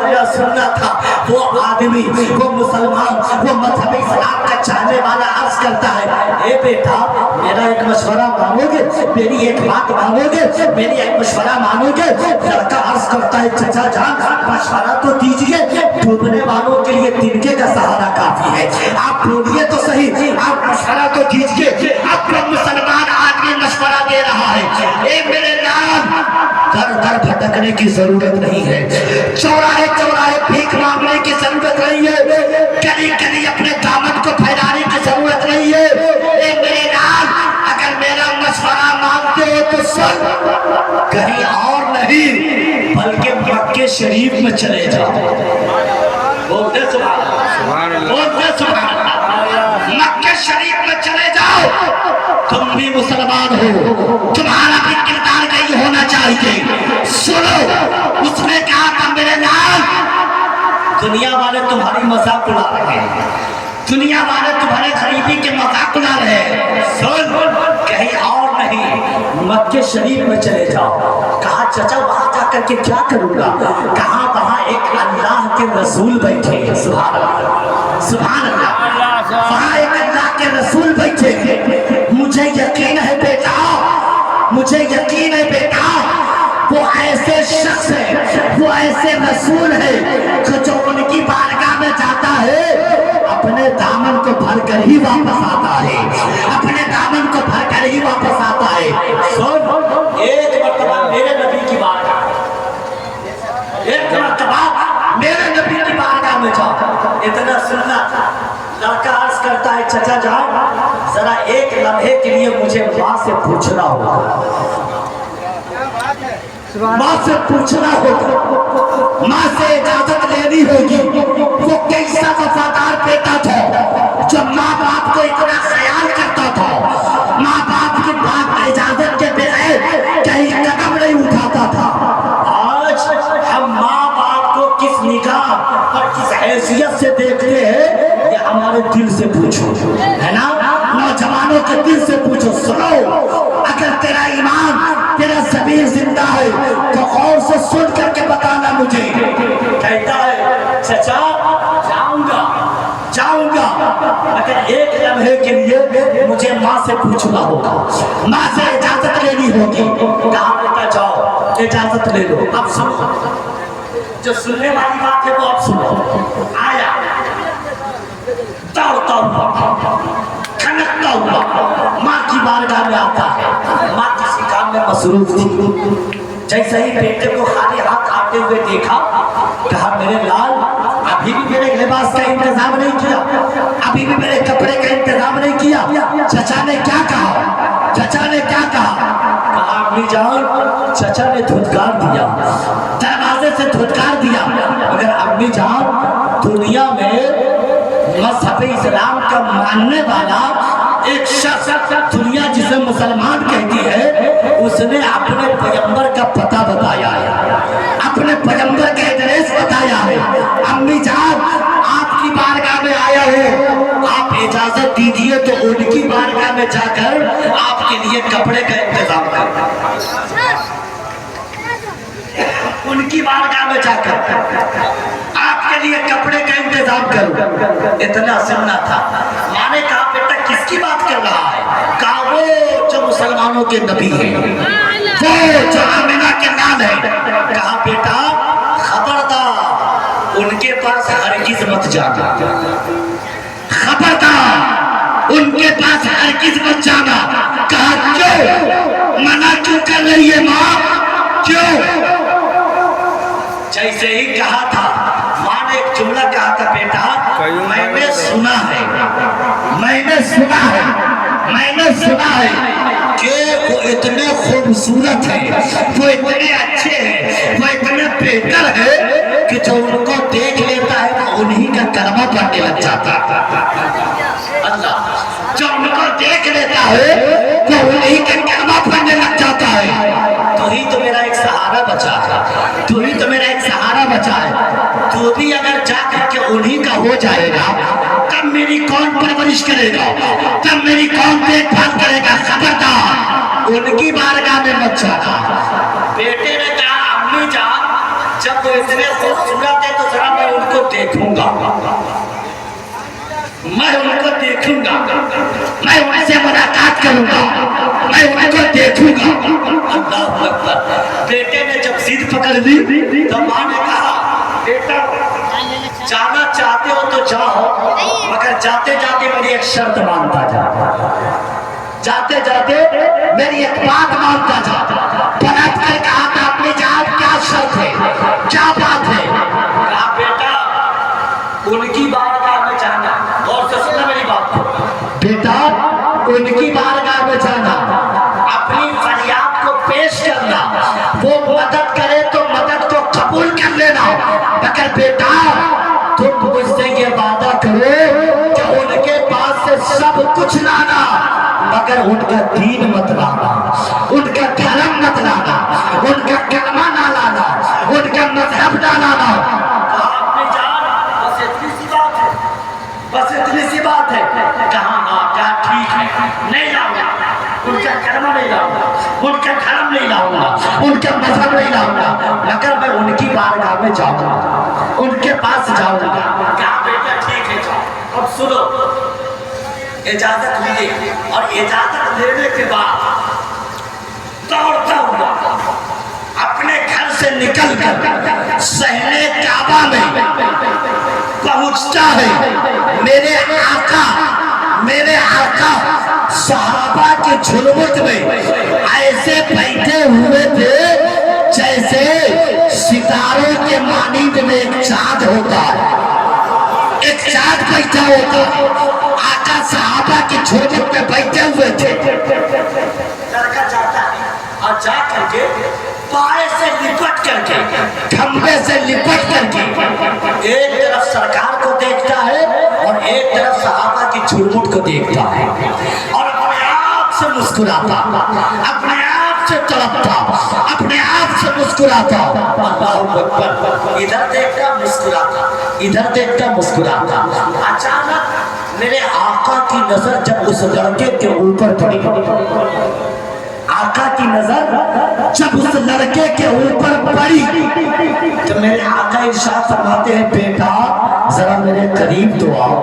मैं सुनना था वो आदमी, वो मुसलमान, वो मजहब इस्लाम का चाहने वाला अर्ज करता है, ए बेटा मेरा एक मशवरा मानोगे, मेरी एक बात मानोगे, मेरी एक मशवरा मानोगे? लड़का अर्ज करता है, चचा जान मशवरा तो दीजिए, डूबने वालों के लिए तिनके का सहारा काफी है, आप बोलिए तो सही, आप मशवरा तो दीजिए। आपको मुसलमान आदमी मशवरा दे रहा है, ए मेरे नाम दर दर भटकने की जरूरत नहीं है, चौराहे चौराहे भीख मांगने की जरूरत नहीं है, गली गली अपने दामन को फैलाने की जरूरत नहीं है। ए मेरे नाम, अगर मेरा मशवरा मांगते हो तो सुन, कहीं और नहीं बल्कि मक्के शरीफ में चले जाओ। बोलते सुभान अल्लाह, मक्के शरीफ में चले जाओ। तुम भी मुसलमान हो, तुम्हारा भी किरदार नहीं होना चाहिए। सुनो, उसने कहा था मेरे नाम, दुनिया मजाक उड़ा रहे हैं, दुनिया वाले तुम्हारे गरीबी के मजाक उड़ा रहे हैं। सुन, कहीं और नहीं, मक्के शरीफ में चले जाओ। कहा चाचा वहां जाकर के क्या करूंगा? कहा वहां एक अल्लाह के रसूल बैठे हैं। सुभान अल्लाह, सुभान अल्लाह। वहां एक अल्लाह के रसूल बैठे हैं। मुझे यकीन है बेटा, मुझे यकीन है बेटा, वो ऐसे शख्स है, वो ऐसे रसूल है कि जो उनकी बारगाह में जाता है अपने दामन को भर कर ही वापस आता है, अपने दामन को भर कर ही वापस आता है। सुन, एक मर्तबा मेरे नबी की बारगाह, एक मर्तबा मेरे नबी की बारगाह में जाओ। इतना सुनना था। लड़का अर्ज करता है चचा जाओ जरा एक लम्हे के लिए मुझे माँ से पूछना होगा, माँ से पूछना होगा, माँ से इजाजत लेनी होगी। वो कैसा वफादार बेटा था जो माँ बाप को इतना ख्याल करता था, माँ बाप की बात इजाजत के बगैर कहीं कदम नहीं उठाता था। आज हम माँ बाप को किस निगाह और किस हैसियत से देखते हैं, ये हमारे दिल से पूछो, है ना? नौजवानों के दिल से पूछो। सुनो, अगर तेरा ईमान, तेरा ज़मीर जिंदा है तो और से सुन करके बताना मुझे। कहता है चचा जाऊंगा, जाऊंगा, मगर एक लम्हे के लिए मुझे माँ से पूछना होगा, माँ से इजाजत लेनी होगी। कहा बेटा जाओ इजाजत ले लो। अब सुनो, जो सुनने वाली बात है वो अब सुनो। आया दौड़ता हुआ, खनकता हुआ माँ की बारगाह में आता है। माँ किसी काम में मसरूफ थी। जैसे ही बेटे को खाली हाथ आते हुए देखा, कहा मेरे लाल अभी भी मेरे लिबास का इंतजाम नहीं किया, अभी भी मेरे कपड़े का इंतजाम नहीं किया। चचा ने क्या कहा? चचा ने क्या कहा? कहा अम्मी जान चचा ने धुतकार दिया, दरवाजे से धुतकार दिया, मगर अम्मी जान दुनिया में मज़हब इस्लाम का मानने वाला एक शख्स, दुनिया जिसे मुसलमान कहती है, उसने अपने पैगंबर का पता बताया है, अपने पैगंबर का एड्रेस बताया है। अम्मी जान आपकी बारगाह में आया हूँ, आप इजाजत दीजिए तो उनकी बारगाह में जाकर आपके लिए कपड़े का इंतजाम कर, उनकी बारगाह में जाकर आपके लिए कपड़े का इंतजाम करूं। इतना सुनना था। माँ ने कहा बेटा किसकी बात कर रहा है? कहा वो जो मुसलमानों के नबी है, वो जो आमिना के नाम है। कहा बेटा खबरदार उनके पास हरगिज मत जाना, खबरदार उनके पास हरगिज मत जाना। कहा क्यों? मना क्यों कर रही है माँ, क्यों? जैसे ही कहा था माँ ने एक जुमला कहा था बेटा मैंने सुना है, मैंने सुना है, मैंने सुना है कि वो इतने खूबसूरत है, वो इतने अच्छे हैं, वो इतने बेहतर है कि जो उनको देख लेता है वो उन्हीं का कलमा पढ़ने लग जाता है। अल्लाह, जो उनको देख लेता है वो उन्हीं का कलमा पढ़ने लग जाता है। तो ही तो मेरा एक सहारा बचा है, तू ही तो मेरा एक सहारा बचा है। तू भी अगर जा करके उन्हीं का हो जाएगा तब मेरी कौन परवरिश करेगा, तब मेरी कौन देखभाल करेगा? खबरदार उनकी बारगाह में मत जाना। बेटे ने कहा अम्मी जान जब वो इतने खूबसूरत है तो जरा मैं उनको देखूंगा, मैं उनको देखूंगा, मैं उनसे मुलाकात करूंगा, मैं उनको देखूंगा। अल्लाह अकबर। बेटे ने जब जिद पकड़ ली तो माँ ने कहा बेटा जाना चाहते हो तो जाओ, मगर जाते जाते मेरी एक शर्त मानता जा, जाते जाते मेरी एक बात मानता जा। पलट कर कहा था अपनी जान क्या शर्त है, क्या बात है? कहा बेटा उनकी बारगाह में जाना, और सुनना मेरी बात को, बेटा उनकी बारगाह में जाना, अपनी फरियाद को पेश करना, वो मदद करे तो मदद को कबूल कर लेना, मगर बेटा तुम मुझसे ये वादा करो कि उनके पास से सब कुछ लाना, मगर उनका दीन मत लाना, उनका धर्म मत लाना, उनका कलमा ना लाना, उनका मजहब ना लाना। आपने जान बस इतनी सी बात ان کے مذہب نہیں لاؤں گا، مگر میں ان کی بارگاہ میں جاؤں گا، ان کے پاس جاؤں گا۔ کہا بیٹا ٹھیک ہے جاؤ۔ اب سنو، اجازت ملی اور اجازت لینے کے بعد دوڑتا ہوا اپنے گھر سے نکل کر صحن کعبہ میں پہنچتا ہے۔ میرے آقا صحابہ کے جھلمٹ میں ایسے بیٹھے ہوئے تھے جیسے ستاروں کے مانند میں ایک چاند ہوتا ہے، ایک چاند بیٹھا ہوتا ہے۔ آقا صحابہ کے جھلمٹ میں بیٹھے ہوئے تھے۔ لڑکا جاتا ہے اور جا کر کے پائے سے لپٹ کر کے کھمبے سے لپٹ کر کے ایک طرف سرکار کو دیکھتا ہے اور ایک طرف صحابہ کی جھلمٹ کو دیکھتا ہے اور اپنے آپ سے مسکراتا، اپنے آپ سے تڑپتا، اپنے آپ سے مسکراتا۔ اللہ اکبر۔ ادھر دیکھتا مسکراتا، ادھر دیکھتا مسکراتا۔ اچانک میرے آقا کی نظر جب اس لڑکے کے اوپر پڑی، آقا کی نظر جب اس لڑکے کے اوپر پڑی تو میرے آقا ارشاد فرماتے ہیں، بیٹا ذرا میرے قریب تو آؤ،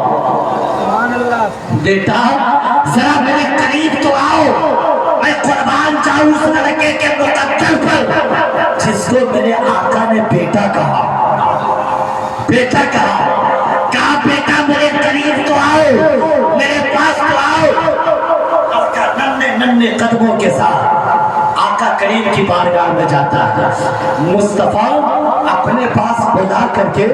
بیٹا ذرا میرے قریب تو آؤ، میں قربان جاؤں اس لڑکے کے مقدر پر جس کو میرے آقا نے بیٹا کہا، بیٹا کہا۔ کہا بیٹا میرے قریب تو آؤ، میرے پاس تو آؤ۔ اور ننھے قدموں کے ساتھ آقا کریم کی بارگاہ میں جاتا ہے۔ مصطفیٰ اپنے پاس بلا کر کے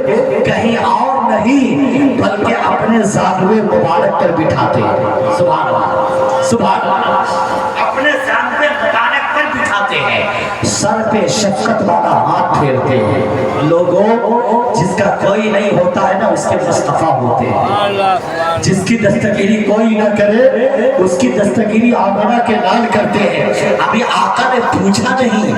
کہیں اور نہیں بلکہ اپنے زانوے مبارک پر بٹھاتے ہیں۔ سبحان اللہ، سبحان اللہ۔ اپنے زانوے مبارک پر بٹھاتے ہیں، سر پہ شفقت والا ہاتھ پھیرتے ہیں۔ لوگوں، جس کا کوئی نہیں ہوتا ہے نا اس کے مصطفیٰ ہوتے ہیں، جس کی دستگیری کوئی نہ کرے اس کی دستگیری آمنہ کے لال کرتے ہیں۔ ابھی آقا نے پوچھا نہیں،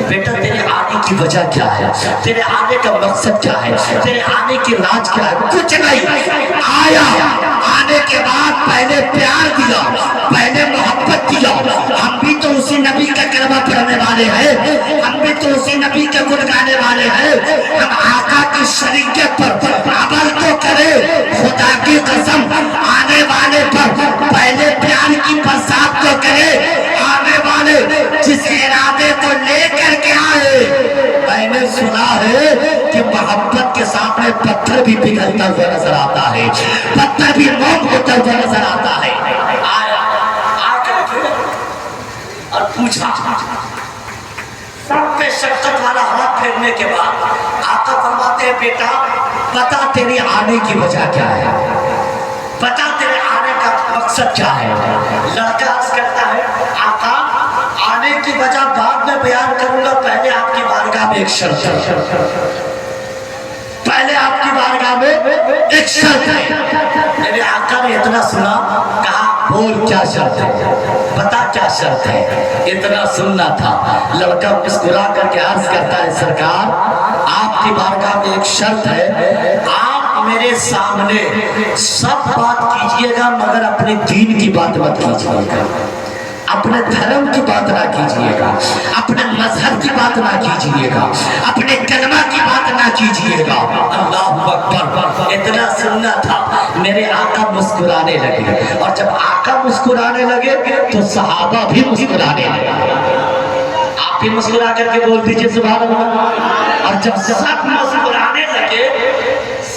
بیٹا تیرے آنے کی وجہ کیا ہے، تیرے آنے کا مقصد کیا ہے، تیرے آنے کی راج کیا ہے، کچھ نہیں۔ آیا، آنے کے بعد پہلے پیار دیا، پہلے محبت دیا۔ ہم بھی تو اسی نبی کا کلمہ پڑھنے والے ہیں، ہم بھی تو اسی نبی کے گن گانے والے ہیں۔ ہم آقا کی شریعت پر عمل تو کرے، خدا کی قسم آنے والے پر پہلے پیار کی برسات تو کرے۔ آنے والے جس ارادے کو لے کر کے آئے، میں نے سنا ہے کہ محبت کے سامنے پتھر بھی پگھلتا ہوا نظر آتا ہے، پتھر بھی موم ہوتا ہوا نظر آتا ہے۔ آیا آ کر کے اور پوچھا، سب پہ شفقت والا ہاتھ پھیرنے کے بعد آقا فرماتے ہیں، بیٹا بتا تیری آنے کی وجہ کیا ہے، بتا تیرے آنے کا مقصد کیا ہے۔ لڑکا عرض کرتا ہے، آقا آنے کی وجہ بعد میں بیان کروں گا، پہلے آپ کی بارگاہ میں ایک شرط ہے، پہلے آپ کی بارگاہ میں ایک شرط ہے۔ میرے آقا نے اتنا سنا، کہا بول کیا شرط ہے، بتا کیا شرط ہے۔ اتنا سننا تھا، لڑکا مسکرا کر کے عرض کرتا ہے، سرکار آپ کی بارگاہ میں ایک شرط ہے، آپ میرے سامنے سب بات کیجئے گا مگر اپنے دین کی بات مت کیجئے گا، اپنے دھرم کی بات نہ کیجئے گا، اپنے مذہب کی بات نہ کیجئے گا، اپنے کلمہ کی بات نہ کیجئے گا۔ اللہ اکبر۔ اتنا سننا تھا، میرے آقا مسکرانے لگے، اور جب آقا مسکرانے لگے تو صحابہ بھی مسکرانے لگے۔ آپ بھی مسکرا کر کے بول دیجئے سبحان اللہ۔ اور جب سب مسکرانے لگے،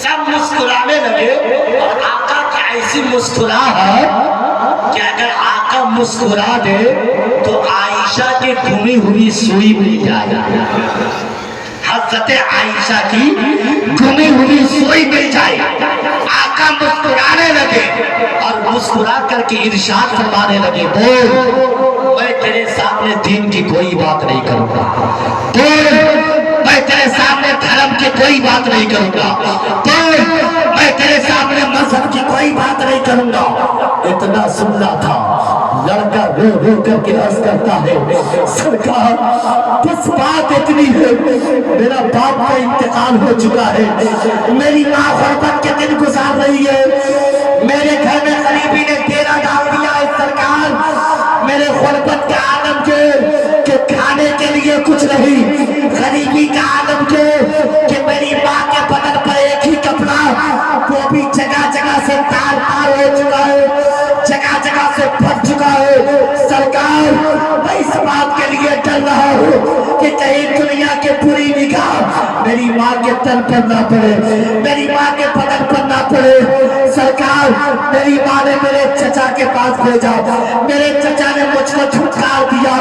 سب مسکرانے لگے، اور آقا کی ایسی مسکراہٹ کہ اگر آقا مسکرا دے تو عائشہ کی گمی ہوئی سوئی مل جائے، حضرت عائشہ کی گمی ہوئی سوئی مل جائے۔ آقا مسکرانے لگے اور مسکرا کر کے ارشاد فرمانے لگے، بول میں تیرے سامنے دین کی کوئی بات نہیں کروں گا، بول میں تیرے سامنے دھرم کی کوئی بات نہیں کروں گا، بول میں تیرے سامنے مذہب کی کوئی بات نہیں کروں گا۔ اتنا سننا تھا، لڑکا رو رو کر کے عرض کرتا ہے، سرکار بس بات اتنی ہے، میرا باپ کا انتقال ہو چکا ہے، میری ماں غربت کے دن گزار رہی ہے، میرے گھر میں قریبی نے ڈیرا ڈال دیا ہے سرکار، میرے غربت کے عالم کے کہ کھانے کے لیے کچھ نہیں नबी का आलम के कि मेरी माँ के बदन पर एक ही कपड़ा, वो भी जगह जगह से तार तार हो चुका है, जगह जगह से फट चुका है। सरकार, मैं इस बात के लिए डर रहा हूँ कि कहीं दुनिया के बुरी निगाह मेरी माँ के तन पर ना पड़े, मेरी माँ के बदन पर ना पड़े। सरकार, मेरी माँ ने मेरे चचा के पास भेजा, मेरे चचा ने मुझको छुटकार दिया।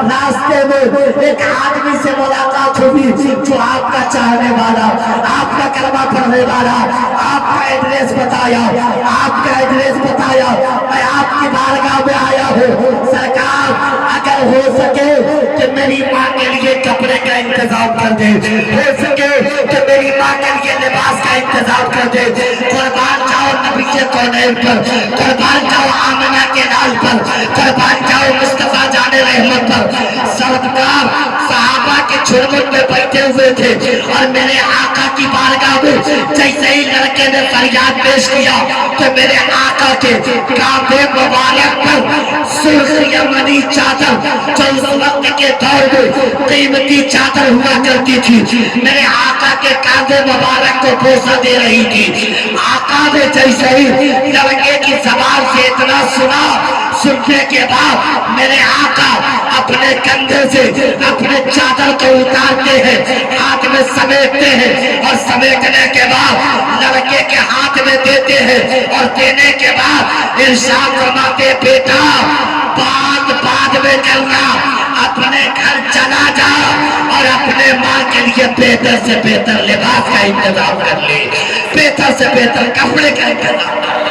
रास्ते में एक आदमी से मुलाकात हुई जो आपका चाहने वाला, आपका कलमा पढ़ने वाला, आपका एड्रेस बताया, आपका एड्रेस बताया। मैं आपकी बारगाह में आया हूँ। सरकार, अगर हो सके कि मेरी माँ के लिए कपड़े का इंतजाम कर दे, हो सके कि मेरी माँ के लिए लिबास का इंतजाम कर दे। कुर्बान जाओ नबी के कौनैन पर, कुर्बान जाओ आमिना के लाल पर, कुर्बान जाओ मुस्तफा जाने रहमत पर। सरकार सहाबा के झुरमुट में बैठे हुए थे और मेरे आका की बारगाह में जैसे ही लड़के ने फरियाद पेश किया तो मेरे आका के कांधे मुबारक पर सुर्खिया मनी चादर, जो उस वक्त के दौर में कीमती चादर हुआ करती थी, मेरे आका के कांधे मुबारक को बोसा दे रही थी। आका ने जैसे ही लड़के की जबान से इतना सुना, सुनने के बाद मेरे आका अपने कंधे से अपने चादर को उतारते हैं, हाथ में समेटते हैं और समेटने के बाद लड़के के हाथ में देते हैं और देने के बाद इरशाद फरमाते, बेटा बात में करना, अपने घर चला जा और अपने माँ के लिए बेहतर से बेहतर लिबास का इंतजाम कर ले, बेहतर से बेहतर कपड़े का इंतजाम कर ले।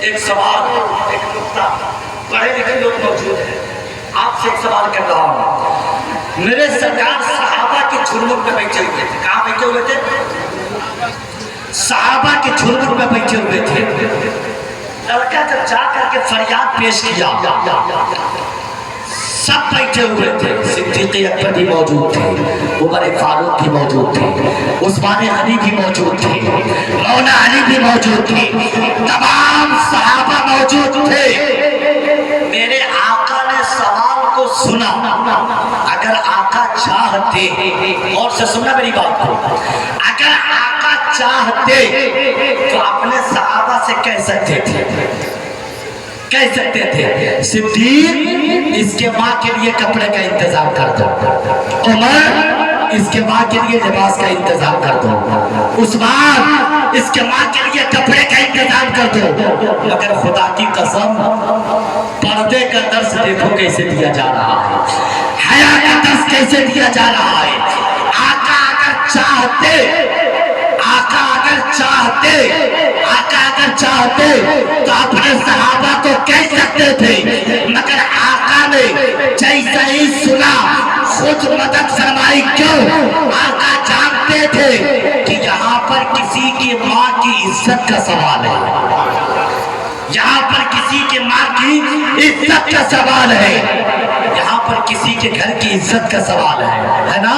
एक सवाल, एक नुक्ता, पढ़े लिखे लोग मौजूद हैं, आपसे एक सवाल कर रहा हूँ। मेरे सरकार सहाबा के झुरमुट में बैठे हुए थे। कहाँ बैठे हुए थे? सहाबा के झुरमुट में बैठे हुए थे। लड़का जब जा करके फरियाद पेश किया, सब बैठे हुए थे। सिद्दीक़ अकबर भी मौजूद थे, उमर फारूक भी मौजूद थे, उस्मान गनी भी मौजूद थे, मौला अली भी मौजूद थे, तमाम सहाबा मौजूद थे। मेरे आका ने सवाल को सुना। अगर आका चाहते, और से सुनना मेरी बात को, अगर आका चाहते तो अपने सहाबा से कह सकते थे, कह सकते थे सिद्दीक इसके माँ के लिए कपड़े का इंतजाम कर दो, उमर इसके माँ के लिए लिबास का इंतजाम कर दो, उस्मान इसके माँ के लिए कपड़े का इंतजाम कर दो। मगर खुदा की कसम, पर्दे का दर्स देखो कैसे दिया जा रहा है, हया का दर्स कैसे दिया जा रहा है। आका अगर चाहते, आका अगर चाहते, आका अगर चाहते तो अपने सहाबा को कह सकते थे, मगर आका ने जैसे ही सुना खुद मदद फरमाई। क्यों? आका जानते थे कि यहाँ पर किसी की माँ की इज्जत का सवाल है, यहाँ पर किसी के माँ की इज्जत का सवाल है, यहाँ पर किसी के घर की इज्जत का सवाल है ना।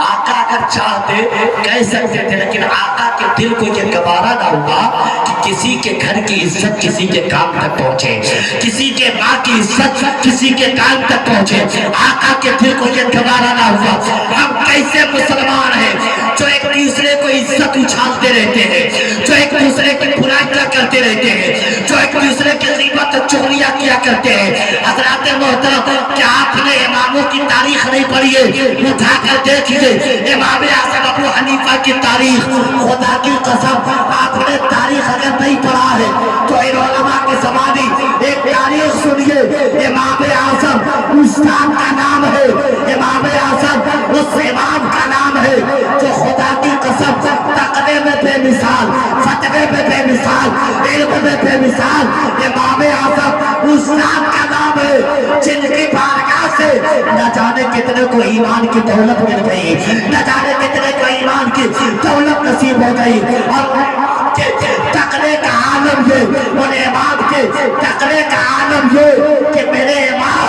आका अगर चाहते कह सकते थे, लेकिन आका के दिल को ये गवारा ना हुआ कि किसी के घर की इज्जत किसी के काम तक पहुंचे, किसी के माँ की इज्जत किसी के काम तक पहुंचे। आका के दिल को ये गवारा ना हुआ। हम कैसे मुसलमान हैं जो एक दूसरे को इज्जत उछालते रहते हैं, जो एक दूसरे की बुराइयां करते रहते हैं, जो एक दूसरे की ग़ीबत चुगलियां किया करते हैं। हज़रात मोहतरम, क्या आपने इमामों की तारीख नहीं पढ़ी है? उठाकर देखिए इमाम आज़म अबू हनीफा की तारीख। खुदा की कसम, आपने तारीख अगर नहीं पढ़ा है तो इन उलमा के ज़माने एक तारीख सुनिए। इमाम आज़म उस नाम का नाम है, इमाम आज़म उस इमाम का नाम है जो खुदा की कसम तक़वे में बेमिसाल, फतवे में बेमिसाल, इल्म में बेमिसाल। इमाम आज़म उस नाम का नाम है जिनकी बारगाह से न जाने कितने को ईमान की दौलत मिल गई, न जाने कितने को ईमान की दौलत नसीब हो गई। और तक़वे का आलम ये, उन इमाम के तक़वे का आलम ये कि मेरे इमाम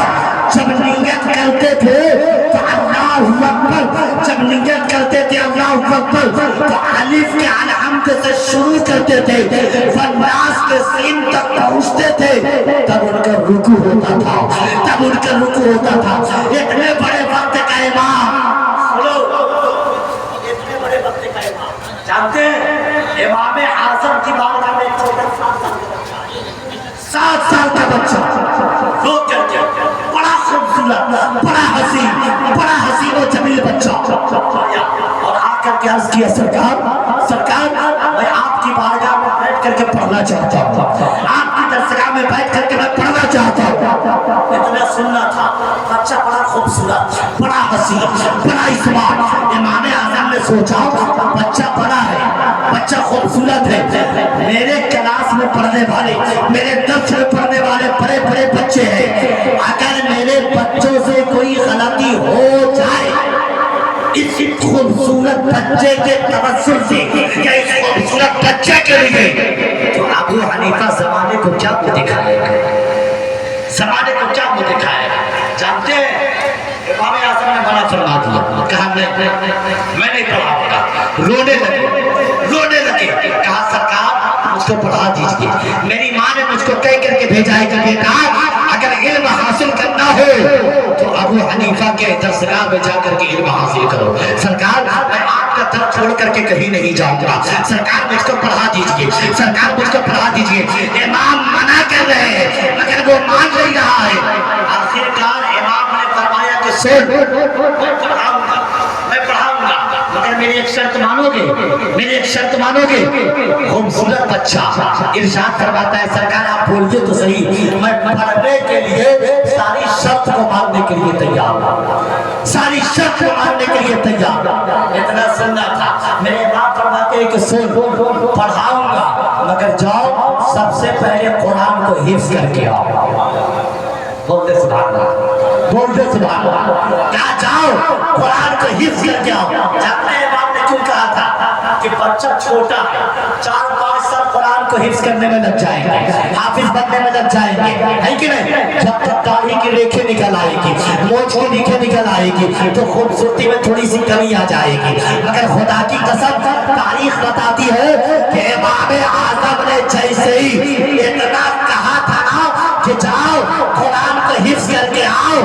जब नियत करते थे तो अल्लाहु अकबर, जब नियत करते थे अल्लाहु अकबर तो अलिफ के अलहम्द से शुरू करते थे, वन्नास के तालीम तक पहुंचते थे तब उनका रुकू होता था, तब उनका रुकू होता था। इतने बड़े वक्त का इमाम, इतने बड़े वक्त का इमाम, जानते हैं इमाम आजम की बारगाह में छोटा 7 साल का बच्चा रो करके, बड़ा खूबसूरत, बड़ा हसीन और जमील बच्चा, और आकर के अर्ज किया, सरकार मैं आपकी बारगाह में बैठ करके पढ़ना चाहता हूँ, आपकी दरगाह में बैठ करके मैं पढ़ना चाहता हूँ। इतना सुनना था, बच्चा बड़ा खूबसूरत, बड़ा हसीन, बड़ा इस्मार्ट। इमाम आजम ने सोचा बच्चा बड़ा है, बच्चा खूबसूरत है, मेरे क्लास में पढ़ने वाले, मेरे दर्स में पढ़ने वाले बड़े बड़े बच्चे हैं, अगर मेरे बच्चों से कोई गलती हो जाए इस खूबसूरत बच्चे के तवज्जुह से या इस खूबसूरत बच्चे के लिए, तो अबू हनीफा जमाने को क्या मुंह दिखाएगा, जमाने को क्या मुंह दिखाएगा। जानते हैं इमाम आजम ने मना फरमा दिया, कहा मैं नहीं पढ़ाऊंगा। रोने लगे, कहा सरकार मुझको पढ़ा दीजिए। मेरी माँ ने मुझको कह करके भेजा है कि बेटा अगर इल्म हासिल करना हो तो अबू हनीफा के दरगाह में जाकर के इल्म हासिल करो। सरकार मैं आपका दर छोड़ करके कहीं नहीं जाऊंगा, सरकार मुझको पढ़ा दीजिए, सरकार मुझको पढ़ा दीजिए। इमाम मना कर रहे हैं मगर वो मान नहीं रहा है। आखिरकार इमाम ने फरमाया कि मैं पढ़ाऊंगा मगर मेरी एक शर्त मानोगे, खूबसूरत बच्चा इरशाद फरमाता है, सरकार आप बोलिए तो सही, मैं पढ़ने के लिए सारी शर्त को मानने के लिए तैयार हूं, सारी शर्त को मानने के लिए तैयार। इतना सुनना था, मेरे बाप फरमाते हैं कि सुन पढ़ाऊंगा मगर जाओ सबसे पहले कुरान को हिफ्ज करके आओ। बोलते सुभान अल्लाह, क्या जाओ कुरान को हिफ्ज करके आओ। जानते हैं बाप ने क्यों कहा था कि बच्चा छोटा है, 4-5 साल कुरान को हिफ्ज करने में लग जाएंगे, हाफिज बनने में लग जाएंगे, है कि नहीं। जब तक दाढ़ी की रेखें निकल आएगी, मोछ की रेखें निकल आएगी तो खूबसूरती में थोड़ी सी कमी आ जाएगी। मगर खुदा की कसम तारीख बताती है कि इमाम आजम ने जैसे ही इतना कहा था ना कि जाओ कुरान को हिफ्ज करके आओ,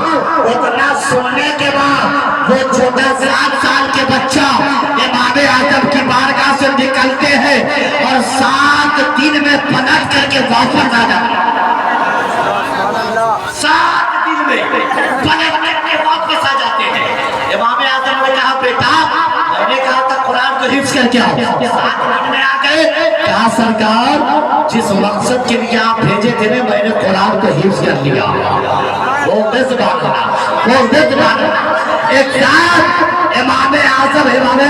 उतना सुनने के बाद वो छोटा 7 साल के बच्चा इमाम आजम की बारगाह से निकलते हैं और 7 दिन में पलट करके वापस आ जाते हैं। 7 दिन में पलट करके वापस आ जाते हैं। इमाम आजम ने कहा बेटा मैंने कहा था कुरान को हिफ्ज करके आओ, 7 दिन में आ गए। कहा सरकार जिस मकसद के लिए आप भेजे थे ना मैंने कुरान को हिफ्ज कर लिया। बोलते सुभान अल्लाह। एक साथ इमाम आजम इमाम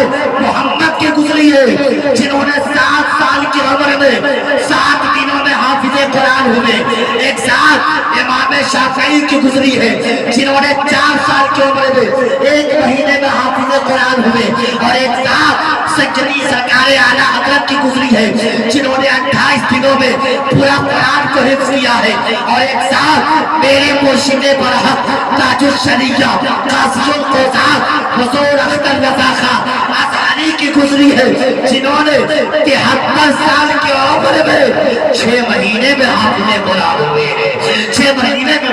मोहम्मद की गुजरी है जिन्होंने 7 साल की उम्र में 7 दिनों में हाफिज कुरान हुए। एक साथ इमाम शाफई की गुजरी है जिन्होंने 4 साल की उम्र में 1 महीने में हाफिज कुरान हुए। और एक साथ सज्जदी सरकार आला हजरत की गुजरी है जिन्होंने 28 दिनों में पूरा कुरान को हिफ्ज किया है। और एक साथ मेरे मुर्शिदे बरहक ताजुल शरीया कासिमुल कोसार हुजूर अख्तर रज़ा खां अज़हरी की गुजरी है जिन्होंने 73 साल की उम्र में 6 महीने में हाफिज कुरान हुए हैं। 6 महीने में